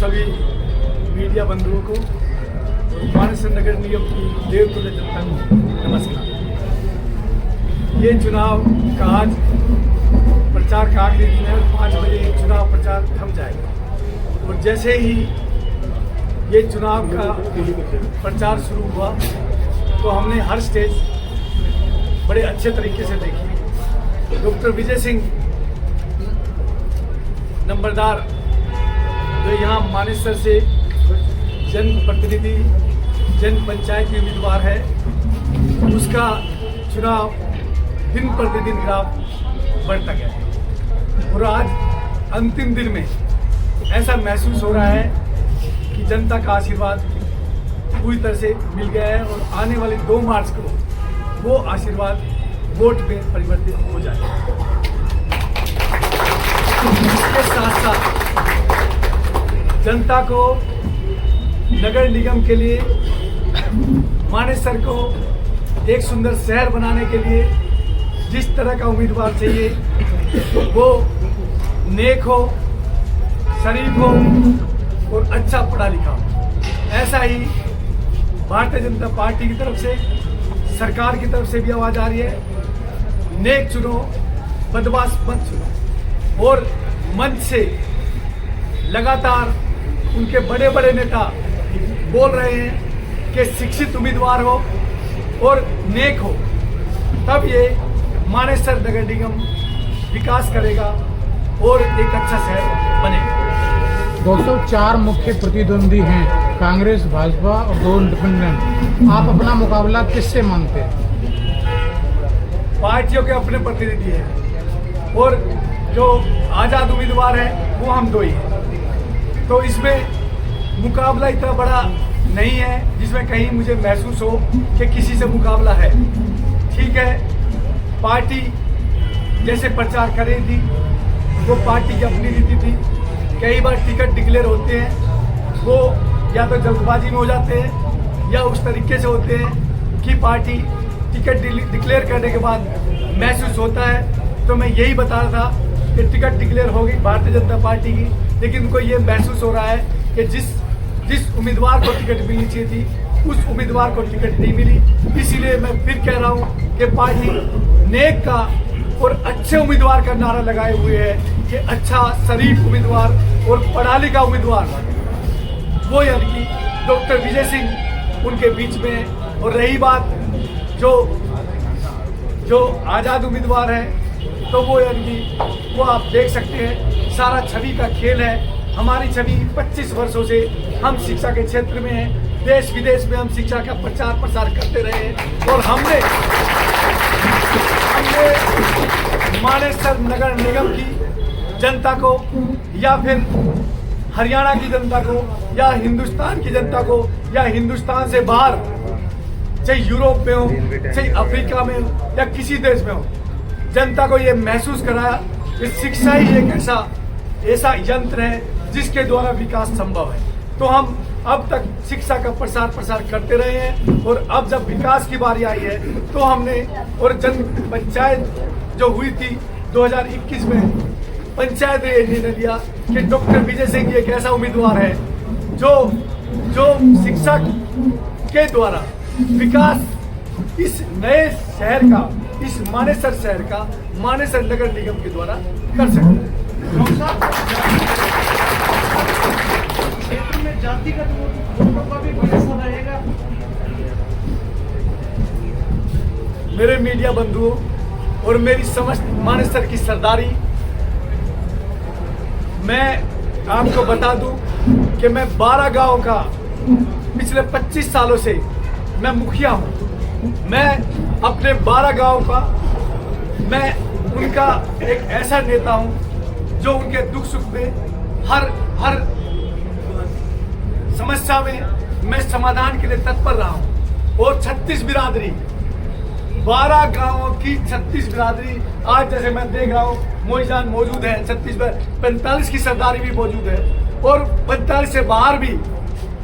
सभी मीडिया बंधुओं को मानसर नगर निगम की देवतुल्य जनता को नमस्कार। ये चुनाव का आज प्रचार का आखिरी दिन है और 5 बजे चुनाव प्रचार थम जाएगा और जैसे ही ये चुनाव का प्रचार शुरू हुआ तो हमने हर स्टेज बड़े अच्छे तरीके से देखी। डॉक्टर विजय सिंह नंबरदार जो यहाँ मानेसर से जनप्रतिनिधि जन पंचायती उम्मीदवार है, उसका चुनाव दिन प्रतिदिन ग्राफ बढ़ता गया और आज अंतिम दिन में ऐसा महसूस हो रहा है कि जनता का आशीर्वाद पूरी तरह से मिल गया है और आने वाले 2 मार्च को वो आशीर्वाद वोट में परिवर्तित हो जाएगा। इसके साथ साथ जनता को नगर निगम के लिए मानेसर को एक सुंदर शहर बनाने के लिए जिस तरह का उम्मीदवार चाहिए वो नेक हो, शरीफ हो और अच्छा पढ़ा लिखा हो। ऐसा ही भारतीय जनता पार्टी की तरफ से, सरकार की तरफ से भी आवाज आ रही है, नेक चुनो, बदमाश मत चुनो। और मंच से लगातार उनके बड़े बड़े नेता बोल रहे हैं कि शिक्षित उम्मीदवार हो और नेक हो, तब ये मानेसर नगर निगम विकास करेगा और एक अच्छा शहर बनेगा। 204 मुख्य प्रतिद्वंदी हैं, कांग्रेस, भाजपा और 2 इंडिपेंडेंट। आप अपना मुकाबला किससे मानते हैं? पार्टियों के अपने प्रतिनिधि हैं और जो आजाद उम्मीदवार हैं वो हम 2 ही हैं, तो इसमें मुकाबला इतना बड़ा नहीं है जिसमें कहीं मुझे महसूस हो कि किसी से मुकाबला है। ठीक है, पार्टी जैसे प्रचार कर रही थी वो पार्टी की अपनी रीति थी। कई बार टिकट डिक्लेयर होते हैं वो या तो जल्दबाजी में हो जाते हैं या उस तरीके से होते हैं कि पार्टी टिकट डिक्लेयर करने के बाद महसूस होता है। तो मैं यही बता रहा था कि टिकट डिक्लेयर हो गई भारतीय जनता पार्टी की, लेकिन उनको ये महसूस हो रहा है कि जिस उम्मीदवार को टिकट मिलनी चाहिए थी उस उम्मीदवार को टिकट नहीं मिली। इसीलिए मैं फिर कह रहा हूँ कि पार्टी नेक का और अच्छे उम्मीदवार का नारा लगाए हुए है कि अच्छा शरीफ उम्मीदवार और पढ़ा लिखा उम्मीदवार वो यानी कि डॉक्टर विजय सिंह उनके बीच में। और रही बात जो आजाद उम्मीदवार है तो वो यानी कि वो आप देख सकते हैं सारा छवि का खेल है। हमारी छवि 25 वर्षों से हम शिक्षा के क्षेत्र में हैं, देश विदेश में हम शिक्षा का प्रचार प्रसार करते रहे हैं और हमने मानेसर नगर निगम की जनता को या फिर हरियाणा की जनता को या हिंदुस्तान की जनता को या हिंदुस्तान से बाहर, चाहे यूरोप में हो, चाहे अफ्रीका में हो या किसी देश में हो, जनता को ये महसूस कराया कि शिक्षा ही एक ऐसा यंत्र है जिसके द्वारा विकास संभव है। तो हम अब तक शिक्षा का प्रसार करते रहे हैं और अब जब विकास की बारी आई है तो हमने और जन पंचायत जो हुई थी 2021 में, पंचायत ने निर्णय लिया कि डॉक्टर विजय सिंह एक ऐसा उम्मीदवार है जो शिक्षा के द्वारा विकास इस नए शहर का, इस मानेसर शहर का, मानेसर नगर निगम के द्वारा कर सकते हैं। क्षेत्र में जातिगत वोटों का भी भरोसा रहेगा। मेरे मीडिया बंधुओं और मेरी समस्त मानेसर की सरदारी, मैं आपको बता दूं कि मैं 12 गांव का पिछले 25 सालों से मैं मुखिया हूं। मैं अपने 12 गांव का मैं उनका एक ऐसा नेता हूं जो उनके दुख सुख में हर समस्या में मैं समाधान के लिए तत्पर रहा हूं। और 36 बिरादरी, 12 गांवों की 36 बिरादरी, आज जैसे मैं देख रहा हूँ मोईजान मौजूद है, 45 की सरदारी भी मौजूद है और 45 से बाहर भी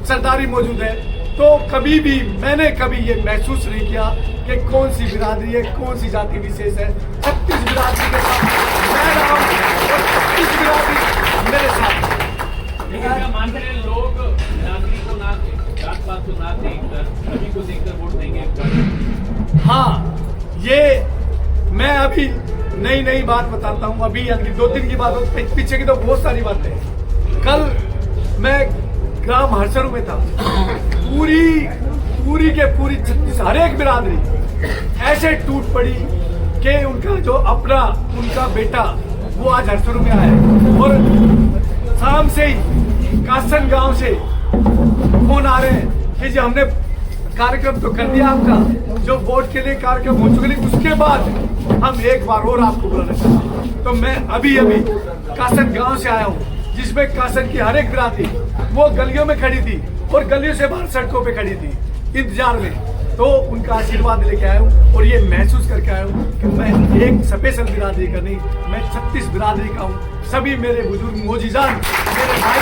सरदारी मौजूद है। तो मैंने कभी ये महसूस नहीं किया कि कौन सी बिरादरी है, कौन सी जाति विशेष है। 36 बिरादरी के साथ मैं रहा हूँ और 36 बिरादरी मेरे साथ। नई बात बताता हूँ अभी, यानी 2 दिन की बात हो, पीछे की तो बहुत सारी बातें हैं। कल मैं ग्राम हरसरू में था, पूरी के पूरी छत्तीस हर एक बिरादरी ऐसे टूट पड़ी कि उनका बेटा वो आज हरसरू में आया, और शाम से ही कासन गांव से फोन आ रहे हैं कि जी हमने कार्यक्रम तो कर दिया आपका, जो वोट के लिए कार्यक्रम हो चुके, लेकिन उसके बाद हम एक बार और आपको बुलाना चाहते हैं। तो मैं अभी कासन गांव से आया हूँ, जिसमें कासन की हर एक बिरादरी वो गलियों में खड़ी थी और गलियों से बाहर सड़कों पे खड़ी थी इंतजार में। तो उनका आशीर्वाद लेके आया हूँ और ये महसूस करके आया हूँ कि मैं एक स्पेशल बिरादरी का नहीं, मैं 36 बिरादरी का हूँ। सभी मेरे बुजुर्ग मोजीजान, मेरे भाई,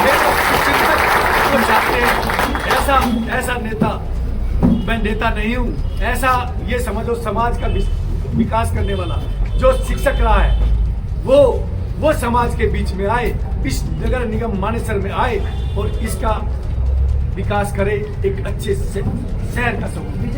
मेरे चिंतक वो चाहते हैं ऐसा नेता, मैं नेता नहीं हूँ, ऐसा ये समझो समाज का विकास करने वाला जो शिक्षक रहा है, वो समाज के बीच में आए, इस नगर निगम मानेसर में आए और इसका विकास करे, एक अच्छे शहर का सपना।